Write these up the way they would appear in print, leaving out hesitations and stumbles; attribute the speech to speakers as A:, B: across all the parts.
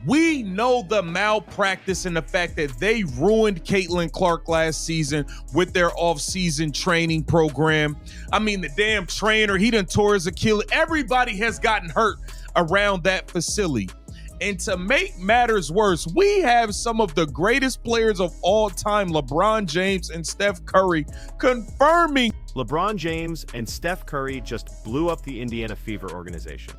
A: We know the malpractice and the fact that they ruined Caitlin Clark last season with their off-season training program. I mean, the damn trainer, he done tore his Achilles. Everybody has gotten hurt around that facility. And to make matters worse, we have some of the greatest players of all time, LeBron James and Steph Curry, confirming.
B: LeBron James and Steph Curry just blew up the Indiana Fever organization.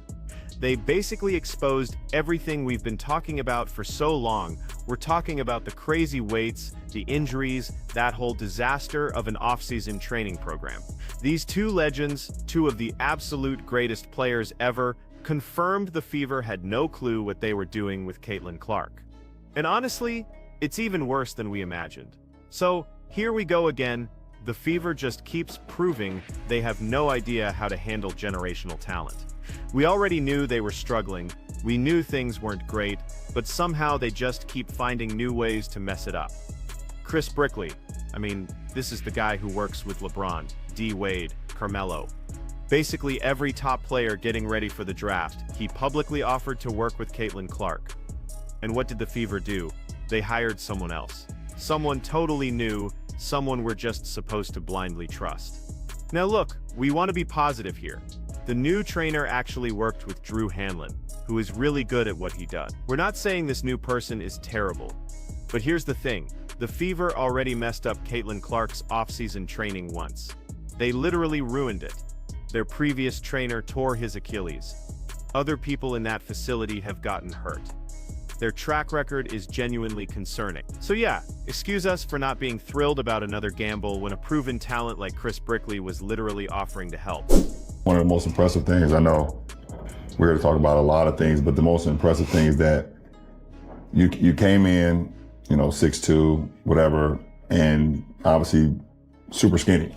B: They basically exposed everything we've been talking about for so long. We're talking about the crazy weights, the injuries, that whole disaster of an off-season training program. These two legends, two of the absolute greatest players ever, confirmed the Fever had no clue what they were doing with Caitlin Clark. And honestly, it's even worse than we imagined. So here we go again. The Fever just keeps proving they have no idea how to handle generational talent. We already knew they were struggling. We knew things weren't great, but somehow they just keep finding new ways to mess it up. Chris Brickley, I mean, this is the guy who works with LeBron, D. Wade, Carmelo. Basically every top player getting ready for the draft, he publicly offered to work with Caitlin Clark. And what did the Fever do? They hired someone else. Someone totally new, someone we're just supposed to blindly trust. Now look, we want to be positive here. The new trainer actually worked with Drew Hanlon, who is really good at what he does. We're not saying this new person is terrible, but here's the thing. The Fever already messed up Caitlin Clark's off-season training once. They literally ruined it. Their previous trainer tore his Achilles. Other people in that facility have gotten hurt. Their track record is genuinely concerning. So yeah, excuse us for not being thrilled about another gamble when a proven talent like Chris Brickley was literally offering to help.
C: One of the most impressive things, I know we're here to talk about a lot of things, but the most impressive thing is that you came in, 6'2", whatever, and obviously super skinny.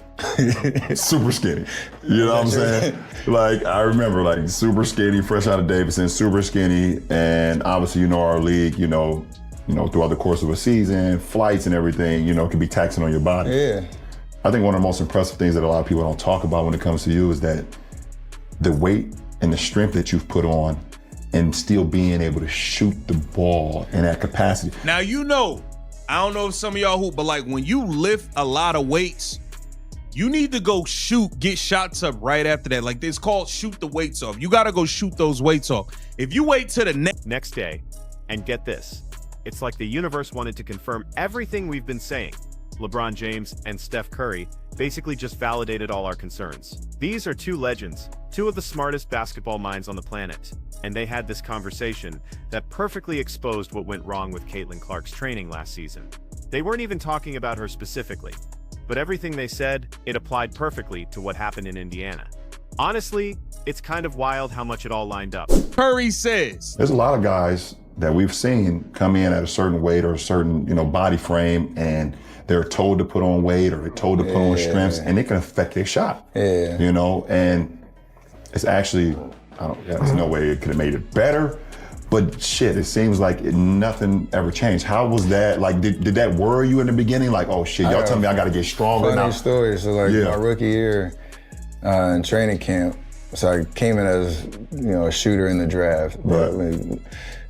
C: Super skinny. You know what I'm saying? Like, I remember, like, super skinny, fresh out of Davidson, super skinny, and obviously, our league, throughout the course of a season, flights and everything, can be taxing on your body.
D: Yeah.
C: I think one of the most impressive things that a lot of people don't talk about when it comes to you is that the weight and the strength that you've put on and still being able to shoot the ball in that capacity.
A: Now, I don't know if some of y'all hoop, but like when you lift a lot of weights, you need to go get shots up right after that. Like, it's called shoot the weights off. You got to go shoot those weights off. If you wait to the
B: next day, and get this, it's like the universe wanted to confirm everything we've been saying. LeBron James and Steph Curry basically just validated all our concerns. These are two legends, two of the smartest basketball minds on the planet, and they had this conversation that perfectly exposed what went wrong with Caitlin Clark's training last season. They weren't even talking about her specifically, but everything they said, it applied perfectly to what happened in Indiana. Honestly, it's kind of wild how much it all lined up.
A: Curry says,
C: there's a lot of guys that we've seen come in at a certain weight or a certain, body frame, and they're told to put on weight or they're told to put on strengths, and it can affect their shot.
D: Yeah.
C: And it's actually, there's no way it could have made it better, but shit, it seems like nothing ever changed. How was that? Like, did that worry you in the beginning? Like, oh shit, y'all tell me I got to get stronger now.
D: Funny story. So my rookie year in training camp, so I came in as a shooter in the draft.
C: Right.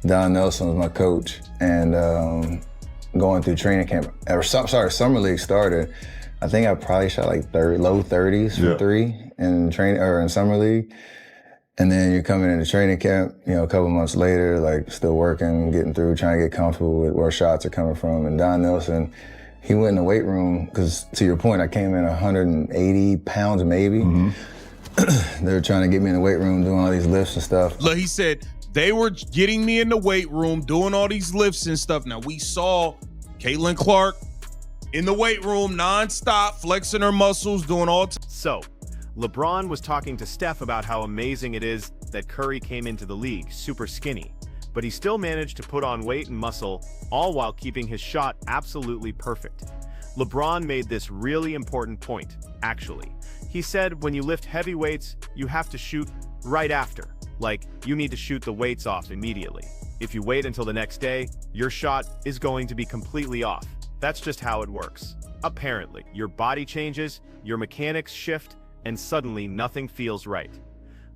D: Don Nelson was my coach, and going through training camp, summer league started. I think I probably shot like low 30s from three in summer league. And then you're coming into training camp, a couple months later, like still working, getting through, trying to get comfortable with where shots are coming from. And Don Nelson, he went in the weight room, because to your point, I came in 180 pounds maybe. Mm-hmm. They were trying to get me in the weight room, doing all these lifts and stuff.
A: Look, he said, they were getting me in the weight room, doing all these lifts and stuff. Now, we saw Caitlin Clark in the weight room nonstop, flexing her muscles, doing all.
B: So, LeBron was talking to Steph about how amazing it is that Curry came into the league super skinny, but he still managed to put on weight and muscle, all while keeping his shot absolutely perfect. LeBron made this really important point, actually. He said when you lift heavy weights, you have to shoot right after. Like, you need to shoot the weights off immediately. If you wait until the next day, your shot is going to be completely off. That's just how it works. Apparently, your body changes, your mechanics shift, and suddenly nothing feels right.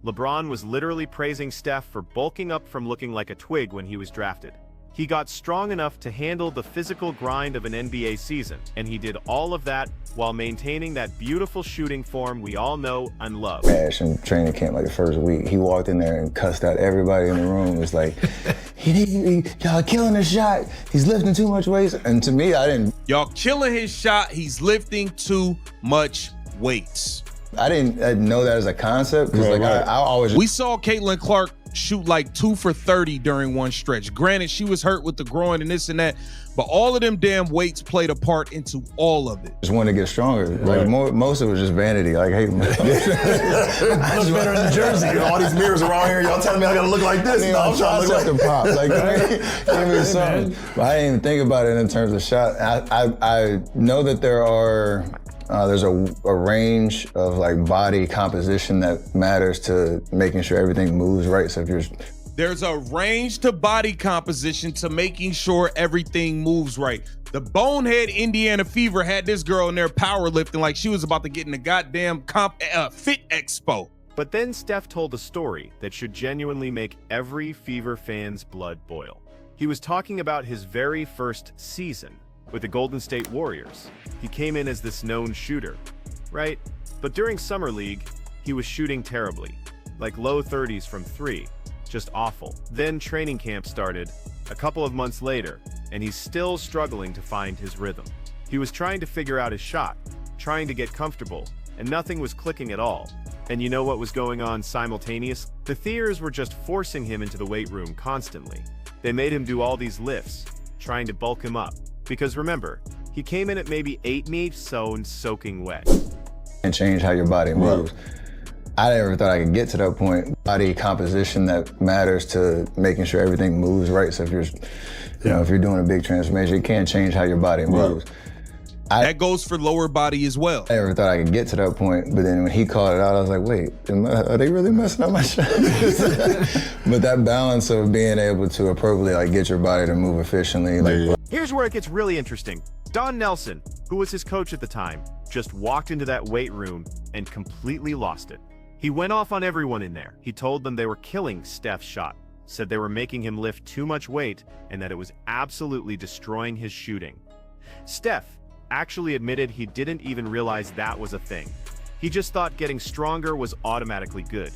B: LeBron was literally praising Steph for bulking up from looking like a twig when he was drafted. He got strong enough to handle the physical grind of an NBA season, and he did all of that while maintaining that beautiful shooting form we all know and love.
D: Ash in training camp like the first week, he walked in there and cussed out everybody in the room. It was like, y'all killing his shot. He's lifting too much weight. And to me, I didn't.
A: Y'all killing his shot. He's lifting too much weights.
D: I didn't know that as a concept because I always.
A: We saw Caitlin Clark shoot like 2 for 30 during one stretch. Granted, she was hurt with the groin and this and that, but all of them damn weights played a part into all of it.
D: Just wanted to get stronger. Like most of it was just vanity. Like, hey, I
E: just better in the jersey. All these mirrors around here, y'all telling me I gotta look like this. No, I'm trying to look like the pop.
D: Like, give me something. But I didn't even think about it in terms of shot. I know that there's a range of like body composition that matters to making sure everything moves right. So if
A: there's a range to body composition to making sure everything moves right. The bonehead Indiana Fever had this girl in there powerlifting like she was about to get in the goddamn Fit Expo.
B: But then Steph told a story that should genuinely make every Fever fan's blood boil. He was talking about his very first season with the Golden State Warriors. He came in as this known shooter, right? But during Summer League, he was shooting terribly, like low 30s from 3, just awful. Then training camp started a couple of months later, and he's still struggling to find his rhythm. He was trying to figure out his shot, trying to get comfortable, and nothing was clicking at all. And you know what was going on simultaneous? The Theers were just forcing him into the weight room constantly. They made him do all these lifts, trying to bulk him up. Because remember, he came in at maybe 8 meets, so soaking wet.
D: And change how your body moves. I never thought I could get to that point. Body composition that matters to making sure everything moves right. So if you're doing a big transformation, it can't change how your body moves.
A: That goes for lower body as well.
D: I never thought I could get to that point, but then when he called it out, I was like, wait, are they really messing up my shot? But that balance of being able to appropriately like get your body to move efficiently.
B: Here's where it gets really interesting. Don Nelson, who was his coach at the time, just walked into that weight room and completely lost it. He went off on everyone in there. He told them they were killing Steph's shot, said they were making him lift too much weight, and that it was absolutely destroying his shooting. Steph actually admitted he didn't even realize that was a thing. He just thought getting stronger was automatically good.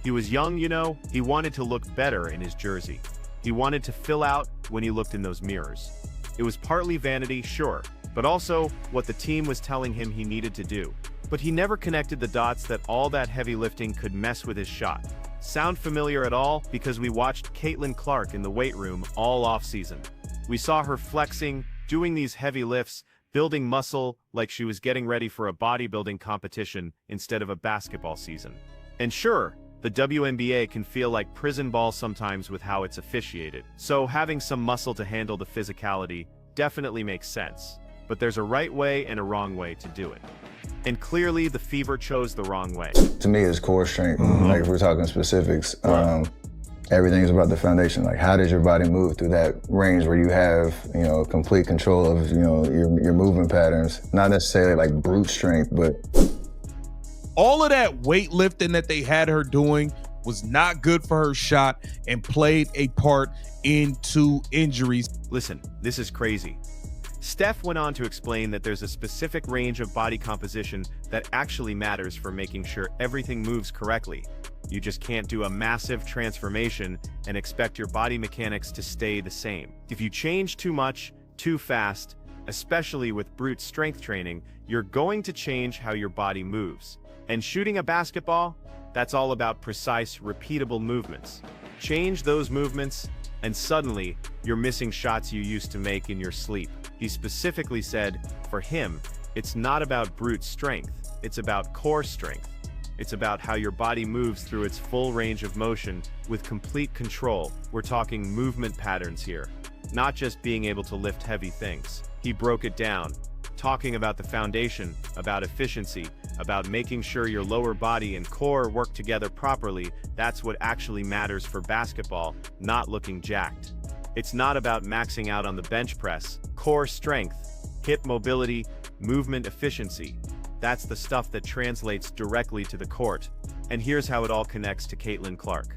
B: He was young, you know, he wanted to look better in his jersey. He wanted to fill out when he looked in those mirrors. It was partly vanity, sure, but also what the team was telling him he needed to do. But he never connected the dots that all that heavy lifting could mess with his shot. Sound familiar at all? Because we watched Caitlin Clark in the weight room all off-season. We saw her flexing, doing these heavy lifts, building muscle like she was getting ready for a bodybuilding competition instead of a basketball season. And sure, the WNBA can feel like prison ball sometimes with how it's officiated. So having some muscle to handle the physicality definitely makes sense. But there's a right way and a wrong way to do it. And clearly the Fever chose the wrong way.
D: To me, it's core strength. Like if we're talking specifics, everything's about the foundation. Like how does your body move through that range where you have, complete control of, your movement patterns. Not necessarily like brute strength, but.
A: All of that weightlifting that they had her doing was not good for her shot and played a part into injuries.
B: Listen, this is crazy. Steph went on to explain that there's a specific range of body composition that actually matters for making sure everything moves correctly. You just can't do a massive transformation and expect your body mechanics to stay the same. If you change too much, too fast, especially with brute strength training, you're going to change how your body moves. And shooting a basketball, that's all about precise, repeatable movements. Change those movements, and suddenly, you're missing shots you used to make in your sleep. He specifically said, for him, it's not about brute strength, it's about core strength. It's about how your body moves through its full range of motion with complete control. We're talking movement patterns here, not just being able to lift heavy things. He broke it down, talking about the foundation, about efficiency, about making sure your lower body and core work together properly. That's what actually matters for basketball, not looking jacked. It's not about maxing out on the bench press. Core strength, hip mobility, movement efficiency. That's the stuff that translates directly to the court. And here's how it all connects to Caitlin Clark.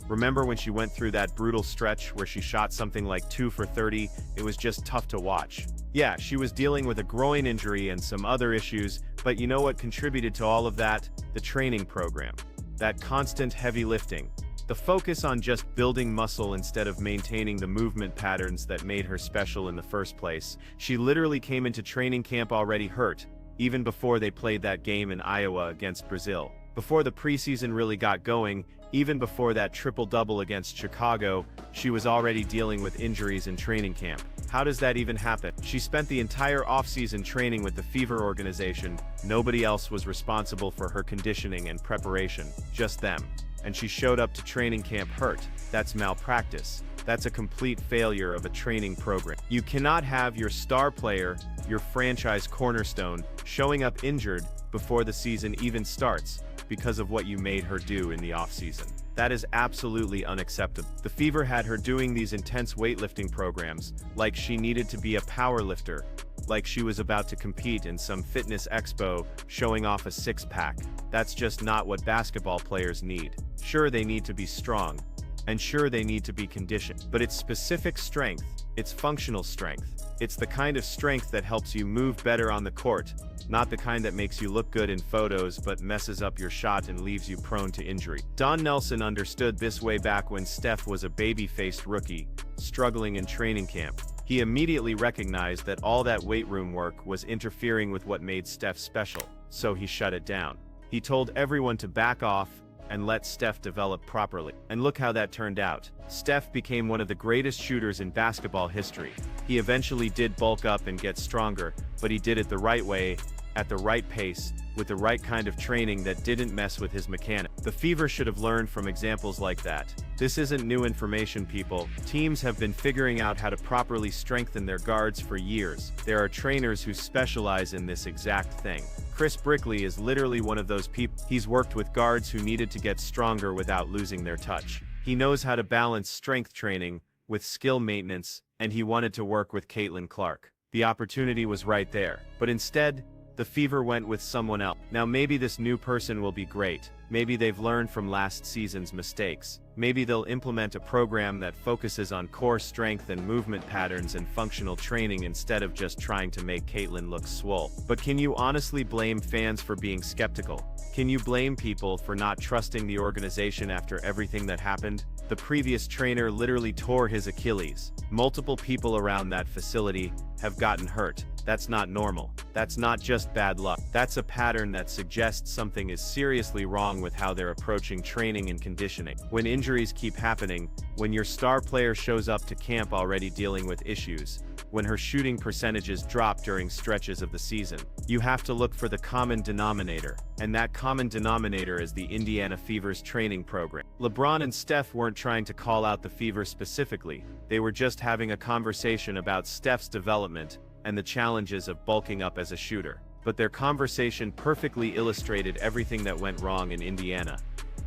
B: Remember when she went through that brutal stretch where she shot something like 2 for 30? It was just tough to watch. Yeah, she was dealing with a groin injury and some other issues, but you know what contributed to all of that? The training program. That constant heavy lifting. The focus on just building muscle instead of maintaining the movement patterns that made her special in the first place. She literally came into training camp already hurt, even before they played that game in Iowa against Brazil. Before the preseason really got going, even before that triple-double against Chicago, she was already dealing with injuries in training camp. How does that even happen? She spent the entire offseason training with the Fever organization. Nobody else was responsible for her conditioning and preparation, just them. And she showed up to training camp hurt. That's malpractice. That's a complete failure of a training program. You cannot have your star player, your franchise cornerstone, showing up injured before the season even starts because of what you made her do in the offseason. That is absolutely unacceptable. The Fever had her doing these intense weightlifting programs like she needed to be a power lifter, like she was about to compete in some fitness expo showing off a six-pack. That's just not what basketball players need. Sure, they need to be strong, and sure, they need to be conditioned, but it's specific strength, it's functional strength. It's the kind of strength that helps you move better on the court, not the kind that makes you look good in photos but messes up your shot and leaves you prone to injury. Don Nelson understood this way back when Steph was a baby-faced rookie, struggling in training camp. He immediately recognized that all that weight room work was interfering with what made Steph special, so he shut it down. He told everyone to back off and let Steph develop properly. And look how that turned out. Steph became one of the greatest shooters in basketball history. He eventually did bulk up and get stronger, but he did it the right way, at the right pace, with the right kind of training that didn't mess with his mechanics. The Fever should have learned from examples like that. This isn't new information, people. Teams have been figuring out how to properly strengthen their guards for years. There are trainers who specialize in this exact thing. Chris Brickley is literally one of those people. He's worked with guards who needed to get stronger without losing their touch. He knows how to balance strength training with skill maintenance, and he wanted to work with Caitlin Clark. The opportunity was right there, but instead, the Fever went with someone else. Now maybe this new person will be great. Maybe they've learned from last season's mistakes. Maybe they'll implement a program that focuses on core strength and movement patterns and functional training instead of just trying to make Caitlin look swole. But can you honestly blame fans for being skeptical? Can you blame people for not trusting the organization after everything that happened? The previous trainer literally tore his Achilles. Multiple people around that facility have gotten hurt. That's not normal. That's not just bad luck. That's a pattern that suggests something is seriously wrong with how they're approaching training and conditioning. When injuries keep happening, when your star player shows up to camp already dealing with issues, when her shooting percentages drop during stretches of the season, you have to look for the common denominator, and that common denominator is the Indiana Fever's training program. LeBron and Steph weren't trying to call out the Fever specifically, they were just having a conversation about Steph's development and the challenges of bulking up as a shooter. But their conversation perfectly illustrated everything that went wrong in Indiana.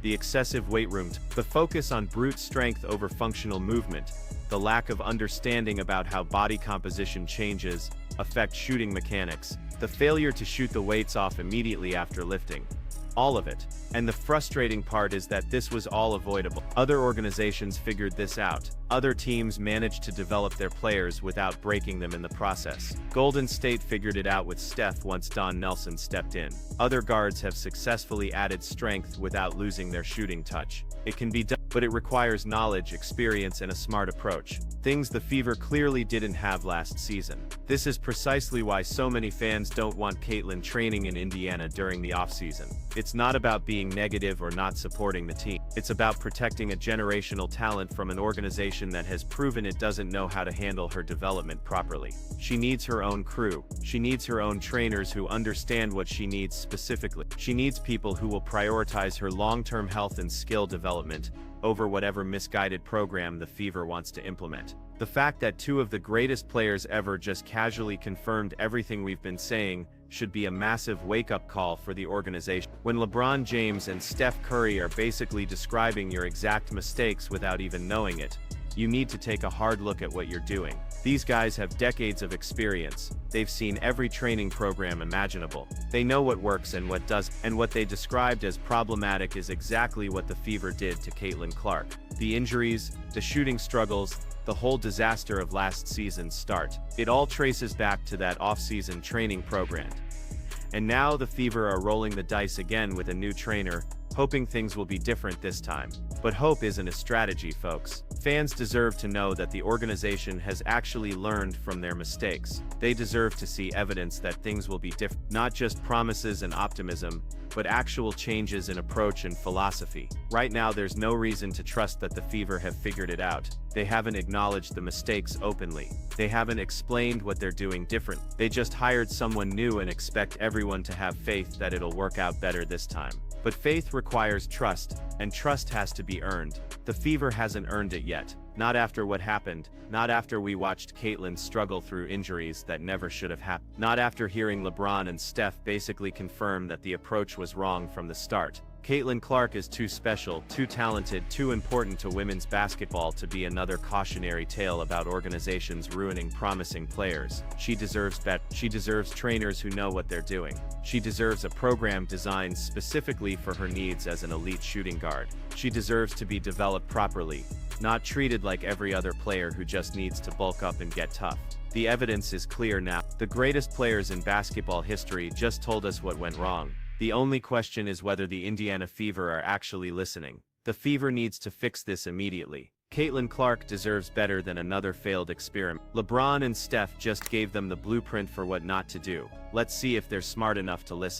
B: The excessive weight room, the focus on brute strength over functional movement, the lack of understanding about how body composition changes affect shooting mechanics, the failure to shoot the weights off immediately after lifting. All of it. And the frustrating part is that this was all avoidable. Other organizations figured this out. Other teams managed to develop their players without breaking them in the process. Golden State figured it out with Steph once Don Nelson stepped in. Other guards have successfully added strength without losing their shooting touch. It can be done, but it requires knowledge, experience, and a smart approach. Things the Fever clearly didn't have last season. This is precisely why so many fans don't want Caitlin training in Indiana during the offseason. It's not about being negative or not supporting the team. It's about protecting a generational talent from an organization that has proven it doesn't know how to handle her development properly. She needs her own crew. She needs her own trainers who understand what she needs specifically. She needs people who will prioritize her long-term health and skill development over whatever misguided program the Fever wants to implement. The fact that two of the greatest players ever just casually confirmed everything we've been saying should be a massive wake-up call for the organization. When LeBron James and Steph Curry are basically describing your exact mistakes without even knowing it, you need to take a hard look at what you're doing. These guys have decades of experience. They've seen every training program imaginable. They know what works and what doesn't, and what they described as problematic is exactly what the Fever did to Caitlin Clark. The injuries, the shooting struggles, the whole disaster of last season's start. It all traces back to that off-season training program. And now the Fever are rolling the dice again with a new trainer, hoping things will be different this time. But hope isn't a strategy, folks. Fans deserve to know that the organization has actually learned from their mistakes. They deserve to see evidence that things will be different, not just promises and optimism, but actual changes in approach and philosophy. Right now, there's no reason to trust that the Fever have figured it out. They haven't acknowledged the mistakes openly. They haven't explained what they're doing different. They just hired someone new and expect everyone to have faith that it'll work out better this time. But faith requires trust, and trust has to be earned. The Fever hasn't earned it yet. Not after what happened, not after we watched Caitlin struggle through injuries that never should have happened, not after hearing LeBron and Steph basically confirm that the approach was wrong from the start. Caitlin Clark is too special, too talented, too important to women's basketball to be another cautionary tale about organizations ruining promising players. She deserves better. She deserves trainers who know what they're doing. She deserves a program designed specifically for her needs as an elite shooting guard. She deserves to be developed properly, not treated like every other player who just needs to bulk up and get tough. The evidence is clear now. The greatest players in basketball history just told us what went wrong. The only question is whether the Indiana Fever are actually listening. The Fever needs to fix this immediately. Caitlin Clark deserves better than another failed experiment. LeBron and Steph just gave them the blueprint for what not to do. Let's see if they're smart enough to listen.